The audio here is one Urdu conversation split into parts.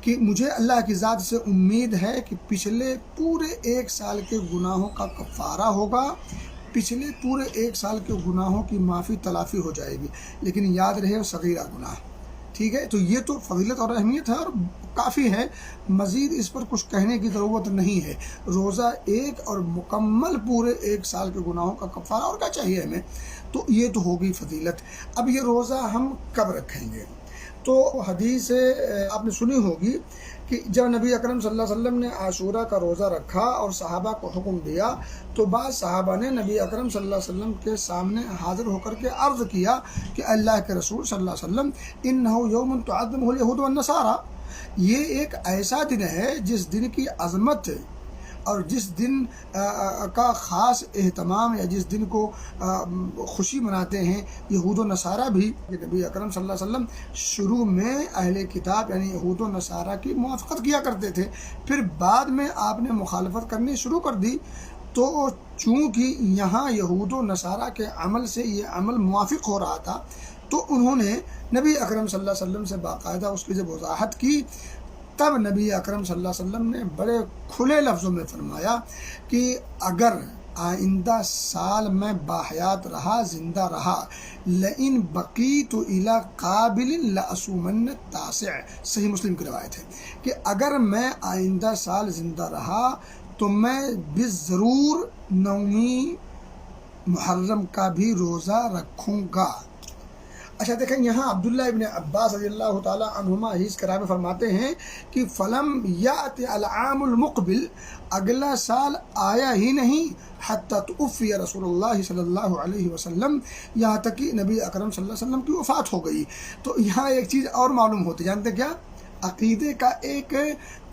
کہ مجھے اللہ کی ذات سے امید ہے کہ پچھلے پورے 1 سال کے گناہوں کا کفارہ ہوگا، پچھلے پورے 1 سال کے گناہوں کی معافی تلافی ہو جائے گی، لیکن یاد رہے صغیرہ گناہ، ٹھیک ہے؟ تو یہ تو فضیلت اور اہمیت ہے اور کافی ہے، مزید اس پر کچھ کہنے کی ضرورت نہیں ہے۔ روزہ ایک اور مکمل پورے 1 سال کے گناہوں کا کفارہ، اور کیا چاہیے ہمیں؟ تو یہ تو ہوگی فضیلت۔ اب یہ روزہ ہم کب رکھیں گے؟ تو حدیث آپ نے سنی ہوگی کہ جب نبی اکرم صلی اللہ علیہ وسلم نے عاشورہ کا روزہ رکھا اور صحابہ کو حکم دیا تو بعض صحابہ نے نبی اکرم صلی اللہ علیہ وسلم کے سامنے حاضر ہو کر کے عرض کیا کہ اللہ کے رسول صلی اللہ علیہ وسلم انہ یوم تعظمہ الیہود والنصارى، یہ ایک ایسا دن ہے جس دن کی عظمت اور جس دن کا خاص اہتمام یا جس دن کو خوشی مناتے ہیں یہود و نصارہ بھی، کہ نبی اکرم صلی اللہ علیہ وسلم شروع میں اہل کتاب یعنی یہود و نصارہ کی موافقت کیا کرتے تھے، پھر بعد میں آپ نے مخالفت کرنی شروع کر دی، تو چونکہ یہاں یہود و نصارہ کے عمل سے یہ عمل موافق ہو رہا تھا تو انہوں نے نبی اکرم صلی اللہ علیہ وسلم سے باقاعدہ اس کی جب وضاحت کی، تب نبی اکرم صلی اللہ علیہ وسلم نے بڑے کھلے لفظوں میں فرمایا کہ اگر آئندہ سال میں باحیات رہا، زندہ رہا، لئن بقیت الی قابل لأصومن التاسع، صحیح مسلم کی روایت ہے کہ اگر میں آئندہ سال زندہ رہا تو میں بالضرور 9ویں محرم کا بھی روزہ رکھوں گا۔ اچھا دیکھیں، یہاں عبداللہ ابن عباس رضی اللہ تعالی عنہما حدیث کرام فرماتے ہیں کہ فلم یأت العام المقبل، اگلا سال آیا ہی نہیں، حتی توفی رسول اللہ صلی اللہ علیہ وسلم، یہاں تک کہ نبی اکرم صلی اللہ علیہ وسلم کی وفات ہو گئی۔ تو یہاں ایک چیز اور معلوم ہوتی، جانتے کیا؟ عقیدے کا ایک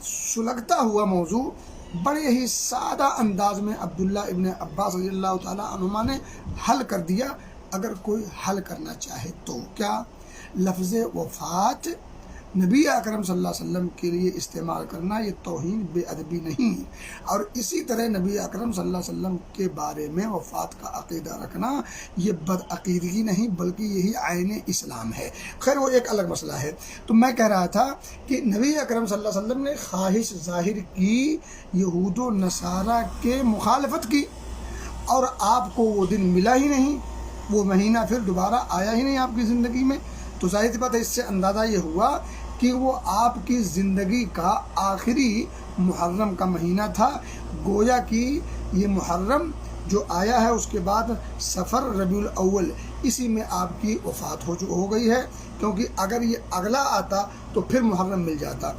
سلگتا ہوا موضوع بڑے ہی سادہ انداز میں عبداللہ ابن عباس رضی اللہ تعالی عنہما نے حل کر دیا۔ اگر کوئی حل کرنا چاہے تو کیا؟ لفظ وفات نبی اکرم صلی اللہ علیہ وسلم کے لیے استعمال کرنا یہ توہین بے ادبی نہیں، اور اسی طرح نبی اکرم صلی اللہ علیہ وسلم کے بارے میں وفات کا عقیدہ رکھنا یہ بدعقیدگی نہیں بلکہ یہی عین اسلام ہے۔ خیر وہ ایک الگ مسئلہ ہے۔ تو میں کہہ رہا تھا کہ نبی اکرم صلی اللہ علیہ وسلم نے خواہش ظاہر کی، یہود و نصارہ کے مخالفت کی، اور آپ کو وہ دن ملا ہی نہیں، وہ مہینہ پھر دوبارہ آیا ہی نہیں آپ کی زندگی میں، تو ظاہر سی بات ہے اس سے اندازہ یہ ہوا کہ وہ آپ کی زندگی کا آخری محرم کا مہینہ تھا، گویا کہ یہ محرم جو آیا ہے اس کے بعد صفر ربیع الاول، اسی میں آپ کی وفات ہو گئی ہے، کیونکہ اگر یہ اگلا آتا تو پھر محرم مل جاتا۔